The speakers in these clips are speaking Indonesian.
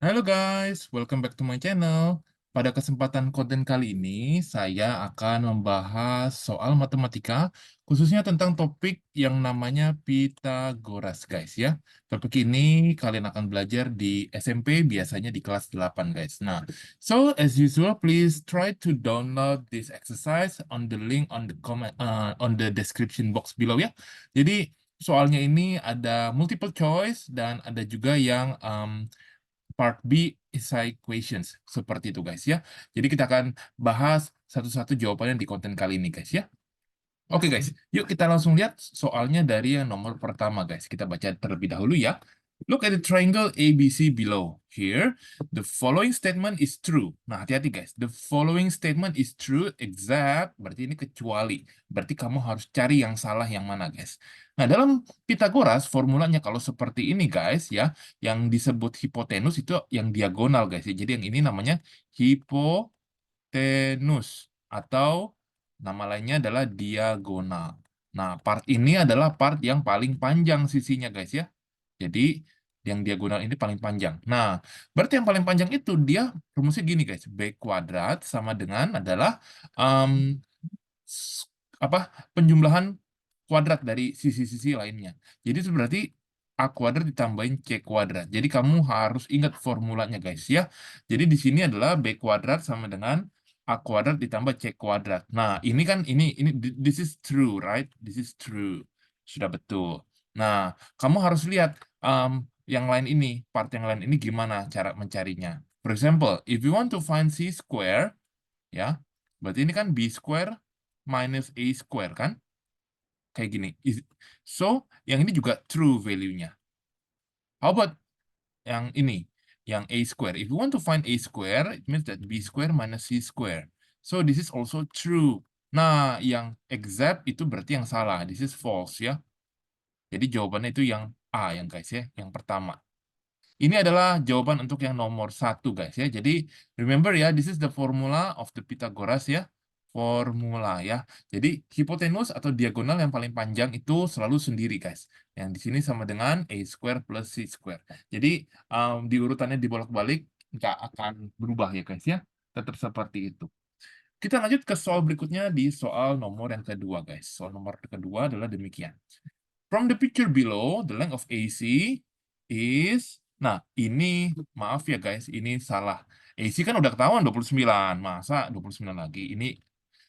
Halo guys, welcome back to my channel. Pada kesempatan konten kali ini, saya akan membahas soal matematika, khususnya tentang topik yang namanya Pythagoras, guys ya. Topik ini kalian akan belajar di SMP, biasanya di kelas 8, guys. Nah, so as usual, please try to download this exercise on the link on the comment on the description box below ya. Jadi, soalnya ini ada multiple choice dan ada juga yang Part B essay questions. Seperti itu guys ya. Jadi kita akan bahas satu-satu jawabannya di konten kali ini guys ya. Oke guys, yuk kita langsung lihat soalnya dari yang nomor pertama guys. Kita baca terlebih dahulu ya. Look at the triangle ABC below. Here, the following statement is true. Nah, hati-hati guys. The following statement is true except, berarti ini kecuali. Berarti kamu harus cari yang salah yang mana guys. Nah, dalam Pythagoras, formulanya kalau seperti ini guys ya, yang disebut hipotenus itu yang diagonal guys ya. Jadi yang ini namanya hipotenus atau nama lainnya adalah diagonal. Nah, part ini adalah part yang paling panjang sisinya, guys ya. Jadi, yang diagonal ini paling panjang. Nah, berarti yang paling panjang itu dia rumusnya gini, guys. B kuadrat sama dengan adalah em, apa penjumlahan kuadrat dari sisi-sisi lainnya. Jadi itu berarti A kuadrat ditambahin C kuadrat. Jadi kamu harus ingat formulanya, guys ya. Jadi di sini adalah B kuadrat sama dengan A kuadrat ditambah C kuadrat. Nah, ini kan ini this is true, right? This is true. Sudah betul. Nah, kamu harus lihat yang lain ini, part yang lain ini gimana cara mencarinya. For example, if you want to find C square, ya, berarti ini kan B square minus A square kan? Kayak gini. So, yang ini juga true value-nya. How about yang ini? Yang A square. If you want to find A square, it means that B square minus C square. So, this is also true. Nah, yang exact itu berarti yang salah. This is false, ya. Jadi, jawabannya itu yang A, yang guys ya. Yang pertama. Ini adalah jawaban untuk yang nomor satu, guys ya. Jadi, remember ya, this is the formula of the Pythagoras ya. Formula ya. Jadi, hipotenus atau diagonal yang paling panjang itu selalu sendiri, guys. Yang di sini sama dengan A square plus C square. Jadi, di urutannya dibolak-balik, nggak akan berubah ya, guys ya. Tetap seperti itu. Kita lanjut ke soal berikutnya di soal nomor yang kedua, guys. Soal nomor kedua adalah demikian. From the picture below, the length of AC is... Nah, ini, maaf ya guys, ini salah. AC kan udah ketahuan 29. Masa 29 lagi? Ini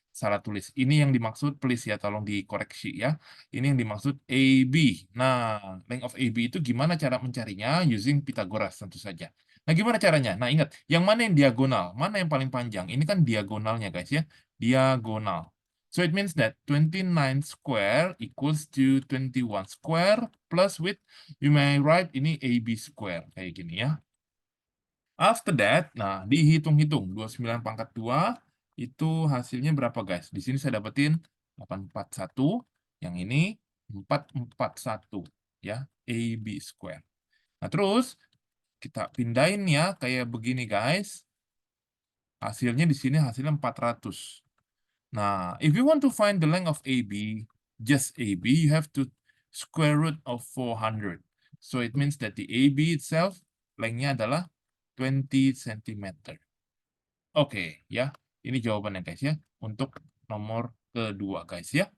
salah tulis. Ini yang dimaksud, please ya, tolong dikoreksi ya. Ini yang dimaksud AB. Nah, length of AB itu gimana cara mencarinya? Using Pythagoras tentu saja. Nah, gimana caranya? Nah, ingat, yang mana yang diagonal? Mana yang paling panjang? Ini kan diagonalnya guys ya. Diagonal. So it means that 29 square equals to 21 square plus with, you may write ini AB square. Kayak gini ya. After that, nah dihitung-hitung 29 pangkat 2 itu hasilnya berapa guys? Di sini saya dapetin 841, yang ini 441 ya, AB square. Nah, terus kita pindahin ya kayak begini guys. Hasilnya di sini hasilnya 400. Nah, if you want to find the length of AB, just AB, you have to square root of 400. So it means that the AB itself, lengthnya adalah 20 cm. Oke, ya. Ini jawabannya guys ya. Untuk nomor kedua guys ya.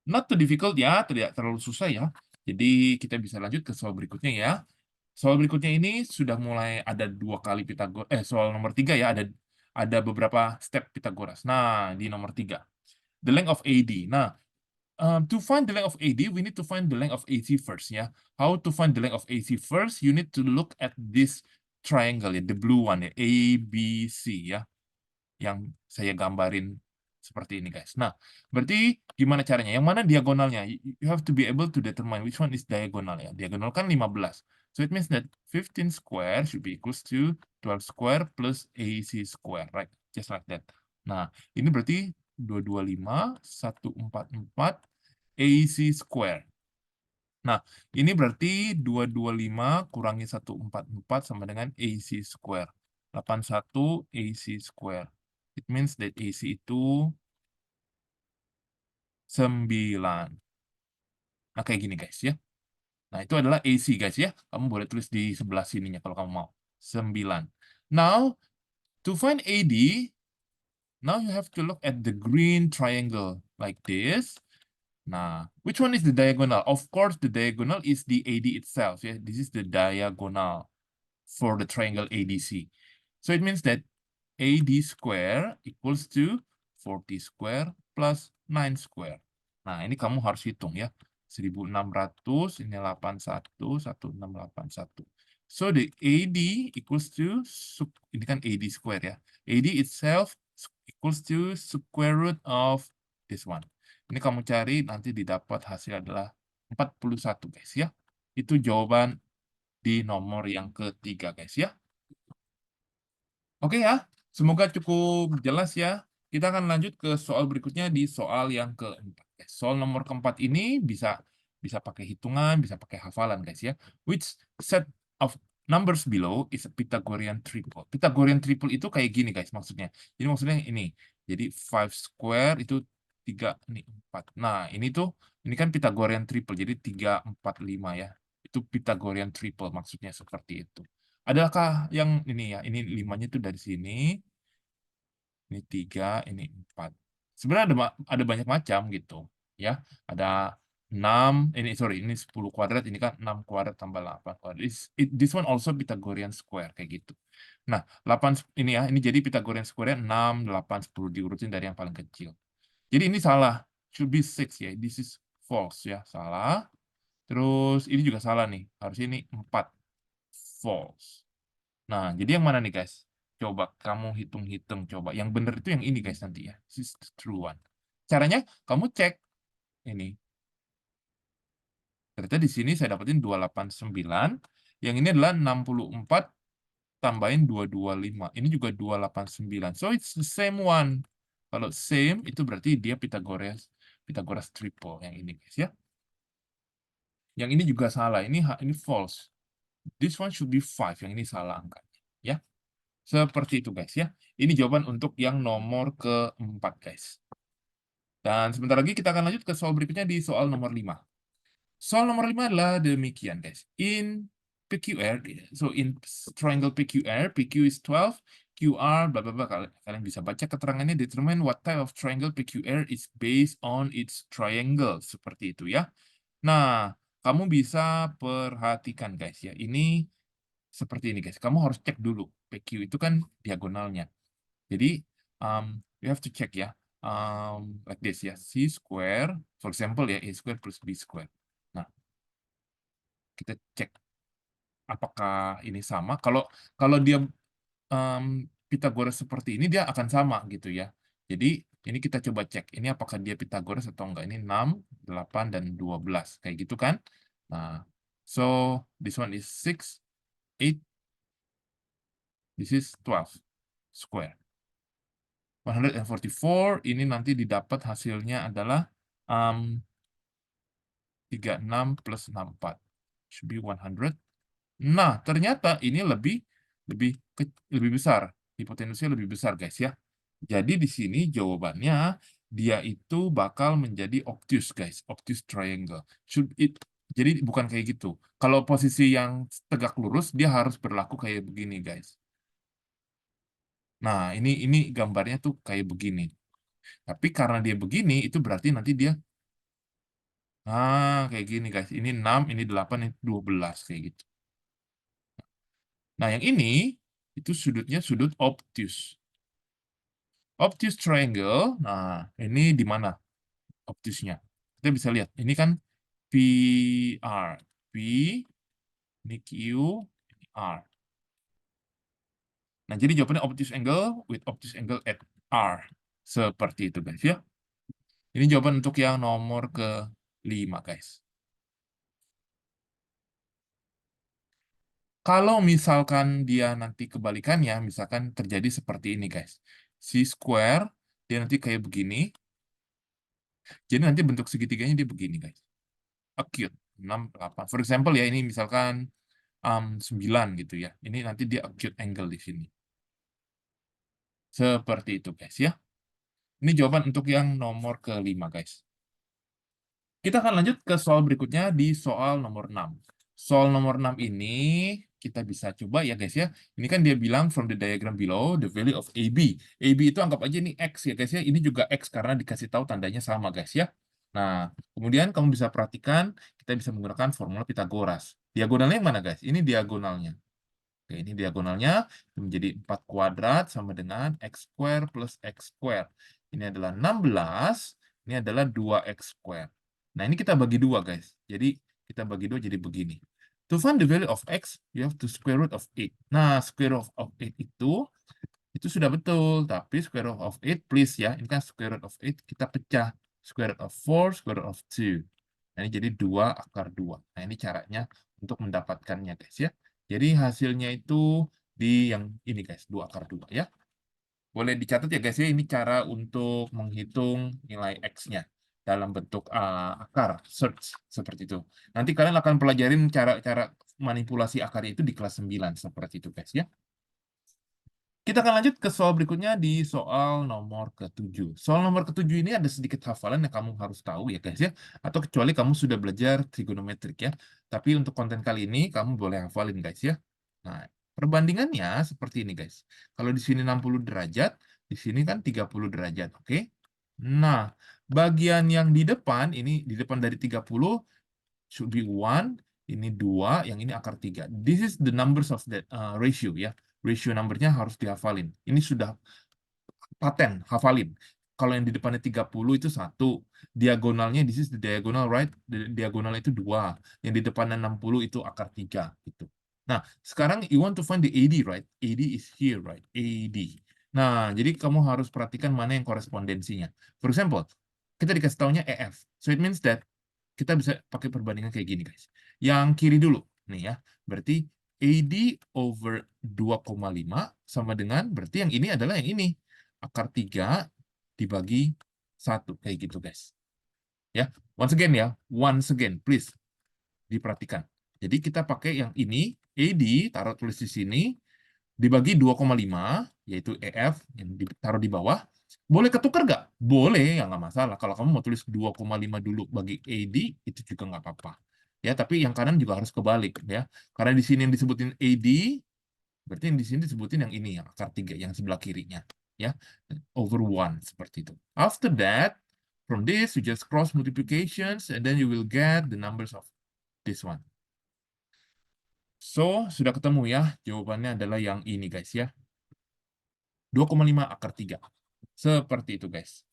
Not too difficult ya, tidak terlalu susah ya. Jadi kita bisa lanjut ke soal berikutnya ya. Soal berikutnya ini sudah mulai ada 2 kali Pythagoras. Soal nomor 3 ya, ada beberapa step Pythagoras. Nah, di nomor 3. The length of AD. Nah, to find the length of AD, we need to find the length of AC first ya. How to find the length of AC first? You need to look at this triangle ya, the blue one ya, ABC ya, yang saya gambarin seperti ini guys. Nah, berarti gimana caranya? Yang mana diagonalnya? You have to be able to determine which one is diagonal ya. Diagonal kan 15. So it means that 15 square should be equals to 12 square plus AC square, right? Just like that. Nah, ini berarti 225, 144 AC square. Nah, ini berarti 225 kurangi 144 sama dengan AC square. 81 AC square. It means that AC itu 9. Nah, kayak gini guys ya. Nah, itu adalah AC guys ya. Kamu boleh tulis di sebelah sininya kalau kamu mau. 9. Now, to find AD, now you have to look at the green triangle like this. Nah, which one is the diagonal? Of course, the diagonal is the AD itself. Yeah, this is the diagonal for the triangle ADC. So it means that AD square equals to 40 square plus 9 square. Nah, ini kamu harus hitung ya. 1600, ini 81, 1681. So the AD equals to, ini kan AD square ya. AD itself equals to square root of this one. Ini kamu cari, nanti didapat hasil adalah 41 guys ya. Itu jawaban di nomor yang ketiga guys ya. Oke ya, semoga cukup jelas ya. Kita akan lanjut ke soal berikutnya di soal yang keempat. Soal nomor keempat ini bisa pakai hitungan, bisa pakai hafalan guys ya. Which set of numbers below is a Pythagorean triple. Pythagorean triple itu kayak gini guys maksudnya. Jadi maksudnya ini. Jadi 5 square itu 3, ini 4. Nah, ini kan Pythagorean triple. Jadi 3, 4, 5 ya. Itu Pythagorean triple maksudnya seperti itu. Adakah yang ini ya? Ini 5-nya itu dari sini. Ini 3, ini 4. Sebenarnya ada banyak macam gitu. Ya, ada 6, ini 10 kuadrat, ini kan 6 kuadrat tambah 8 kuadrat. This one also Pythagorean square, kayak gitu. Nah, 8 ini ya, ini jadi Pythagorean square 6, 8, 10 diurutin dari yang paling kecil. Jadi ini salah. Should be 6 ya. This is false ya, salah. Terus ini juga salah nih. Harusnya ini 4. False. Nah, jadi yang mana nih guys? Coba kamu hitung-hitung coba. Yang benar itu yang ini guys nanti ya. This is the true one. Caranya kamu cek ini. Ternyata di sini saya dapetin 289. Yang ini adalah 64 tambahin 225. Ini juga 289. So it's the same one. Kalau same itu berarti dia Pythagoras triple yang ini guys ya. Yang ini juga salah. Ini false. This one should be 5. Yang ini salah angkanya ya. Seperti itu guys ya. Ini jawaban untuk yang nomor keempat guys. Dan sebentar lagi kita akan lanjut ke soal berikutnya di soal nomor 5. Soal nomor 5 adalah demikian guys. In PQR, so in triangle PQR, PQ is 12, QR, bla bla bla. Kalian bisa baca keterangannya, determine what type of triangle PQR is based on its triangle. Seperti itu ya. Nah, kamu bisa perhatikan guys ya. Ini seperti ini guys. Kamu harus cek dulu. PQ itu kan diagonalnya. Jadi, you have to check ya. Like this ya. C square, for example ya, A square plus B square. Nah, kita cek apakah ini sama. Kalau dia Pythagoras seperti ini, dia akan sama gitu ya. Jadi, ini kita coba cek. Ini apakah dia Pythagoras atau enggak. Ini 6, 8, dan 12. Kayak gitu kan. Nah, so this one is 6, 8, this is 12 square. 144 ini nanti didapat hasilnya adalah 36 plus 64. Should be 100. Nah, ternyata ini lebih besar. Hipotenusnya lebih besar, guys ya. Jadi di sini jawabannya dia itu bakal menjadi obtuse, guys. Obtuse triangle. Jadi bukan kayak gitu. Kalau posisi yang tegak lurus, dia harus berlaku kayak begini, guys. Nah, ini gambarnya tuh kayak begini. Tapi karena dia begini, itu berarti nanti dia kayak gini guys. Ini 6, ini 8, ini 12 kayak gitu. Nah, yang ini itu sudutnya sudut obtuse. Obtuse triangle. Nah, ini di mana obtusnya? Kita bisa lihat. Ini kan PR. P, ini Q, ini R. Nah, jadi jawabannya obtuse angle with obtuse angle at R. Seperti itu guys ya. Ini jawaban untuk yang nomor ke-5 guys. Kalau misalkan dia nanti kebalikannya, misalkan terjadi seperti ini, guys. C square, dia nanti kayak begini. Jadi nanti bentuk segitiganya dia begini, guys. Acute, 6, 8. For example ya, ini misalkan 9 gitu ya. Ini nanti dia acute angle di sini. Seperti itu, guys ya. Ini jawaban untuk yang nomor ke-5, guys. Kita akan lanjut ke soal berikutnya di soal nomor 6. Soal nomor 6 ini kita bisa coba ya guys ya. Ini kan dia bilang from the diagram below, the value of AB. AB itu anggap aja ini X ya guys ya. Ini juga X karena dikasih tahu tandanya sama guys ya. Nah, kemudian kamu bisa perhatikan, kita bisa menggunakan formula Pitagoras. Diagonalnya yang mana guys? Ini diagonalnya. Oke, ini diagonalnya menjadi 4 kuadrat sama dengan X square plus X square. Ini adalah 16, ini adalah 2X square. Nah, ini kita bagi dua guys. Jadi, kita bagi dua jadi begini. To find the value of X, you have to square root of 8. Nah, square root of 8 itu sudah betul. Tapi square root of 8, please ya. Ini kan square root of 8, kita pecah. Square root of 4, square root of 2. Nah, ini jadi 2 akar 2. Nah, ini caranya untuk mendapatkannya guys ya. Jadi hasilnya itu di yang ini guys, 2 akar 2 ya. Boleh dicatat ya guys ya, ini cara untuk menghitung nilai X-nya dalam bentuk akar, search, seperti itu. Nanti kalian akan pelajarin cara-cara manipulasi akar itu di kelas 9, seperti itu guys ya. Kita akan lanjut ke soal berikutnya di soal nomor ke-7. Soal nomor ke-7 ini ada sedikit hafalan yang kamu harus tahu ya guys ya. Atau kecuali kamu sudah belajar trigonometrik ya. Tapi untuk konten kali ini kamu boleh hafalin guys ya. Nah, perbandingannya seperti ini guys. Kalau di sini 60 derajat, di sini kan 30 derajat, oke? Nah, bagian yang di depan, ini di depan dari 30, should be 1, ini 2, yang ini akar 3. This is the numbers of that ratio ya. Ratio numbernya harus dihafalin. Ini sudah paten, hafalin. Kalau yang di depannya 30 itu 1. Diagonalnya, this is the diagonal, right? Diagonal itu 2. Yang di depannya 60 itu akar 3. Gitu. Nah, sekarang you want to find the AD, right? AD is here, right? AD. Nah, jadi kamu harus perhatikan mana yang korespondensinya. For example, kita dikasih taunya EF. So it means that kita bisa pakai perbandingan kayak gini, guys. Yang kiri dulu. Nih ya. Berarti AD over 2,5 sama dengan, berarti yang ini adalah yang ini. Akar 3 dibagi 1. Kayak gitu, guys. Ya, once again ya. Once again, please. Diperhatikan. Jadi kita pakai yang ini, AD, taruh tulis di sini, dibagi 2,5, yaitu EF, yang ditaruh di bawah. Boleh ketukar nggak? Boleh, ya nggak masalah. Kalau kamu mau tulis 2,5 dulu bagi AD, itu juga nggak apa-apa. Ya, tapi yang kanan juga harus kebalik ya. Karena di sini yang disebutin AD, berarti yang di sini disebutin yang ini, yang akar 3, yang sebelah kirinya. Ya, over 1, seperti itu. After that, from this, you just cross multiplications, and then you will get the numbers of this one. So, sudah ketemu ya, jawabannya adalah yang ini guys ya. 2,5 akar 3. Seperti itu guys.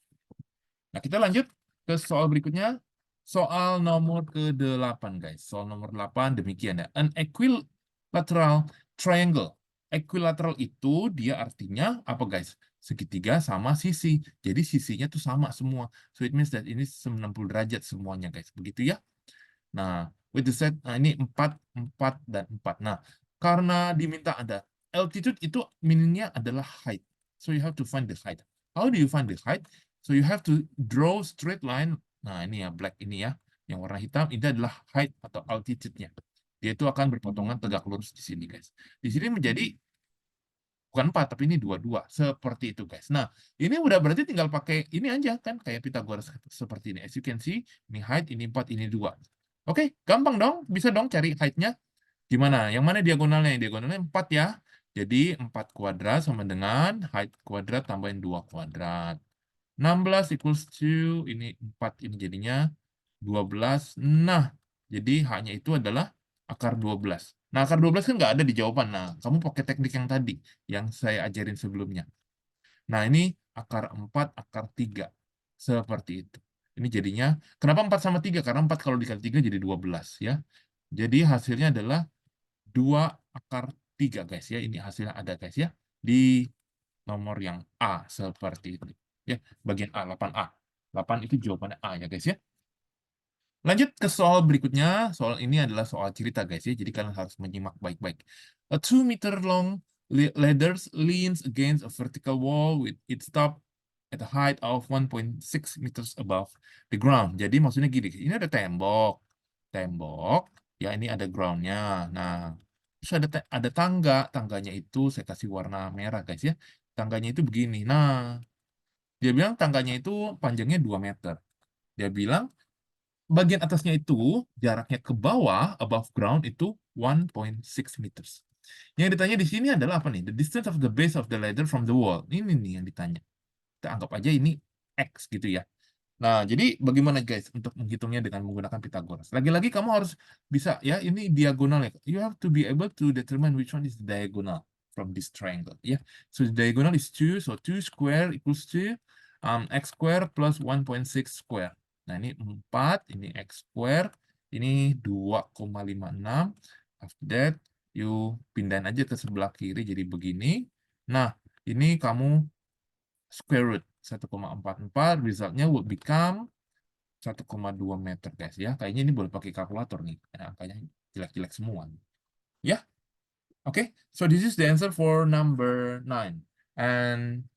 Nah, kita lanjut ke soal berikutnya. Soal nomor ke-8 guys. Soal nomor 8 demikian ya. An equilateral triangle. Equilateral itu dia artinya apa guys? Segitiga sama sisi. Jadi sisinya tuh sama semua. So it means that ini 90 derajat semuanya guys. Begitu ya. Nah, with the set, nah ini 4, 4, dan 4. Nah, karena diminta ada altitude itu meaningnya adalah height. So you have to find the height. How do you find the height? So you have to draw straight line. Nah, ini ya, black ini ya. Yang warna hitam, ini adalah height atau altitude-nya. Dia itu akan berpotongan tegak lurus di sini, guys. Di sini menjadi bukan 4, tapi ini 22. Seperti itu, guys. Nah, ini udah berarti tinggal pakai ini aja, kan? Kayak Pythagoras seperti ini. As you can see, ini height, ini 4, ini 2. Oke, gampang dong. Bisa dong cari height-nya. Gimana? Yang mana diagonalnya? Yang diagonalnya 4 ya. Jadi 4 kuadrat sama dengan height kuadrat tambahin 2 kuadrat. 16 equals to, ini 4, ini jadinya 12. Nah, jadi hanya itu adalah akar 12. Nah, akar 12 kan nggak ada di jawaban. Nah, kamu pakai teknik yang tadi, yang saya ajarin sebelumnya. Nah, ini akar 4, akar 3. Seperti itu. Ini jadinya, kenapa 4 sama 3? Karena 4 kalau dikali 3 jadi 12 ya. Jadi hasilnya adalah 2 akar 3 guys ya. Ini hasilnya ada guys ya. Di nomor yang A seperti itu. Ya, bagian A, 8A. 8 itu jawabannya A ya guys ya. Lanjut ke soal berikutnya. Soal ini adalah soal cerita guys ya. Jadi kalian harus menyimak baik-baik. A 2-meter long ladder leans against a vertical wall with its top at a height of 1.6 meters above the ground. Jadi maksudnya gini, ini ada tembok. Tembok, ya ini ada groundnya. Nah, terus ada tangga. Tangganya itu saya kasih warna merah guys ya. Tangganya itu begini. Nah, dia bilang tangganya itu panjangnya 2 meter. Dia bilang bagian atasnya itu jaraknya ke bawah above ground itu 1.6 meters. Yang ditanya di sini adalah apa nih? The distance of the base of the ladder from the wall. Ini nih yang ditanya. Kita anggap aja ini X gitu ya. Nah, jadi bagaimana guys untuk menghitungnya dengan menggunakan Pythagoras? Lagi-lagi kamu harus bisa ya, ini diagonal ya. You have to be able to determine which one is the diagonal from this triangle ya. So the diagonal is 2, so 2 square equals to x square plus 1.6 square. Nah, ini 4, ini x square, ini 2,56. After that, you pindahin aja ke sebelah kiri jadi begini. Nah, ini kamu square root 1,44, resultnya would become 1,2 meter guys ya. Kayaknya ini boleh pakai kalkulator nih. Angkanya jelek-jelek semua. Ya. Oke, so this is the answer for number 9. And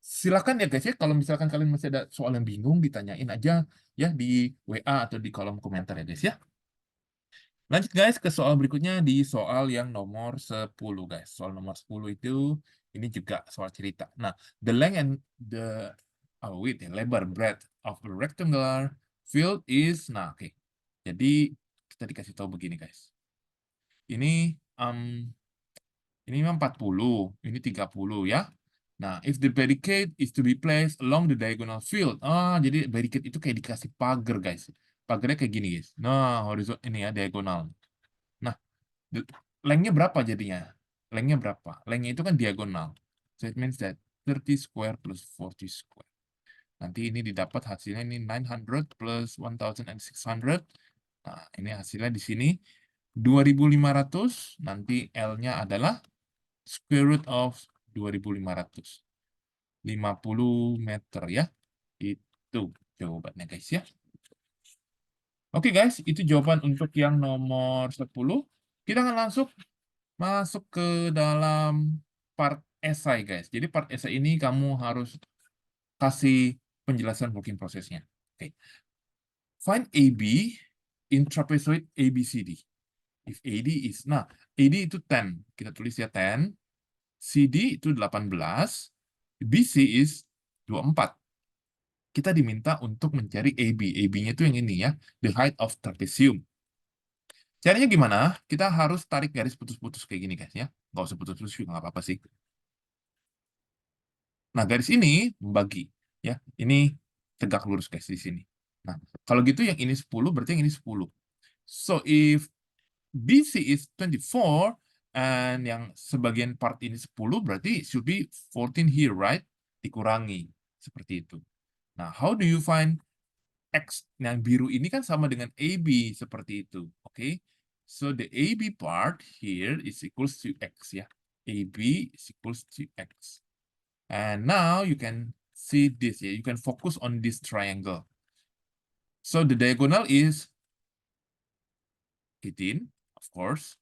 silakan ya guys ya, kalau misalkan kalian masih ada soal yang bingung, ditanyain aja ya di WA atau di kolom komentar ya guys ya. Lanjut guys ke soal berikutnya, di soal yang nomor 10 guys. Soal nomor 10 itu ini juga soal cerita. Nah, the length and the width, lebar, breadth of a rectangular field is, nah oke. Jadi kita dikasih tahu begini guys. Ini memang 40, ini 30 ya. Nah, if the barricade is to be placed along the diagonal field. Jadi barricade itu kayak dikasih pagar guys. Pagarnya kayak gini guys. Nah, horizon ini ya diagonal. Nah, lengthnya berapa jadinya? Lengthnya berapa? Lengthnya itu kan diagonal. So it means that 30 square plus 40 square. Nanti ini didapat hasilnya ini 900 plus 1600. Nah, ini hasilnya di sini 2500. Nanti L-nya adalah square root of 2500. 50 meter ya. Itu jawabannya guys ya. Oke guys, itu jawaban untuk yang nomor 10. Kita akan langsung masuk ke dalam part esai guys. Jadi part esai ini kamu harus kasih penjelasan working prosesnya. Oke. Find AB in trapezoid ABCD. If AD is, nah AD itu 10. Kita tulis ya 10. CD itu 18. BC is 24. Kita diminta untuk mencari AB. AB-nya itu yang ini ya, the height of trapezium. Caranya gimana? Kita harus tarik garis putus-putus kayak gini guys ya. Nggak usah putus-putus juga nggak apa-apa sih. Nah, garis ini membagi ya. Ini tegak lurus guys di sini. Nah, kalau gitu yang ini 10 berarti yang ini 10. So if BC is 24 and yang sebagian part ini 10 berarti should be 14 here, right? Dikurangi seperti itu. Nah, how do you find X? Nah, yang biru ini kan sama dengan AB seperti itu. Oke. Okay? So the AB part here is equals to X ya. AB is equals to X. And now you can see this ya. You can focus on this triangle. So the diagonal is 18, of course.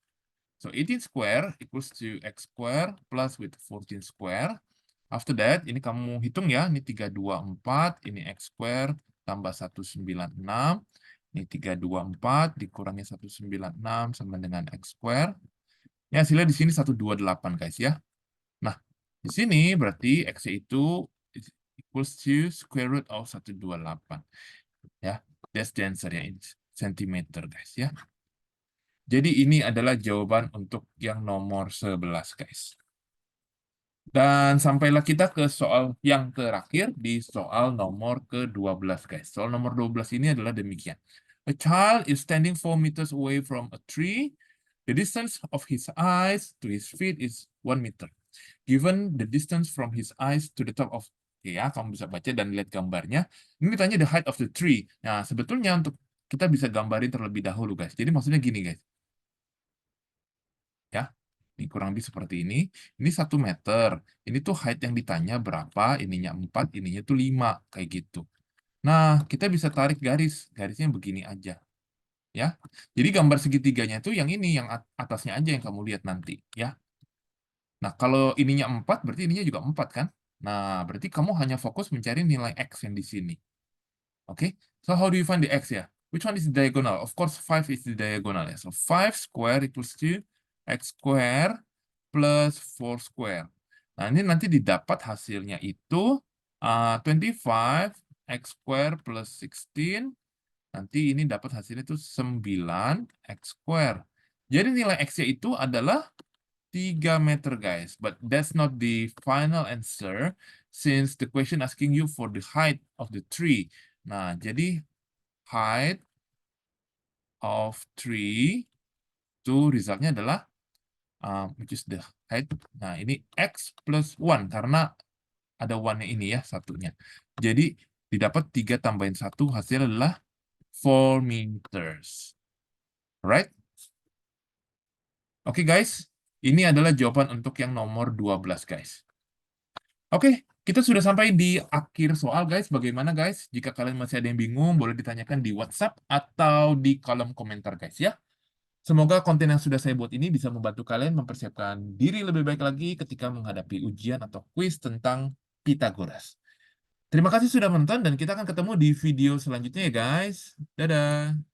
So 18 square equals to X square plus with 14 square. After that, ini kamu hitung ya, ini 324, ini X square tambah 196, ini 324 dikurangi 196 sama dengan X square. Ya, hasilnya di sini 128 guys ya. Nah, di sini berarti X itu equals to square root of 128. Ya, that's the answer ya, in centimeter guys ya. Jadi ini adalah jawaban untuk yang nomor 11 guys. Dan sampailah kita ke soal yang terakhir di soal nomor ke-12 guys. Soal nomor 12 ini adalah demikian. A child is standing 4 meters away from a tree. The distance of his eyes to his feet is 1 meter. Given the distance from his eyes to the top of, ya, kamu bisa baca dan lihat gambarnya. Ini ditanya the height of the tree. Nah, sebetulnya untuk kita bisa gambarin terlebih dahulu guys. Jadi maksudnya gini guys. Ya, ini kurang lebih seperti ini. Ini 1 meter. Ini tuh height yang ditanya berapa, ininya 4, ininya tuh 5, kayak gitu. Nah, kita bisa tarik garis. Garisnya begini aja. Ya. Jadi gambar segitiganya itu yang ini, yang atasnya aja yang kamu lihat nanti. Ya. Nah, kalau ininya 4, berarti ininya juga 4 kan? Nah, berarti kamu hanya fokus mencari nilai X yang di sini. Oke? So, how do you find the X ya? Which one is the diagonal? Of course, 5 is the diagonal ya. So, 5 square equals to X square plus 4 square. Nah, ini nanti didapat hasilnya itu 25 X square plus 16 Nanti ini dapat hasilnya itu 9x square. Jadi nilai x-nya itu adalah 3 meter, guys. But that's not the final answer since the question asking you for the height of the tree. Nah, jadi height of tree itu resultnya adalah which is the height. Nah, ini x plus 1 karena ada 1-nya ini ya, satunya. Jadi didapat 3 tambahin 1 hasilnya adalah 4 meters. Right? Oke, guys. Ini adalah jawaban untuk yang nomor 12, guys. Oke, kita sudah sampai di akhir soal, guys. Bagaimana, guys? Jika kalian masih ada yang bingung, boleh ditanyakan di WhatsApp atau di kolom komentar, guys, ya. Semoga konten yang sudah saya buat ini bisa membantu kalian mempersiapkan diri lebih baik lagi ketika menghadapi ujian atau kuis tentang Pythagoras. Terima kasih sudah menonton dan kita akan ketemu di video selanjutnya ya, guys. Dadah.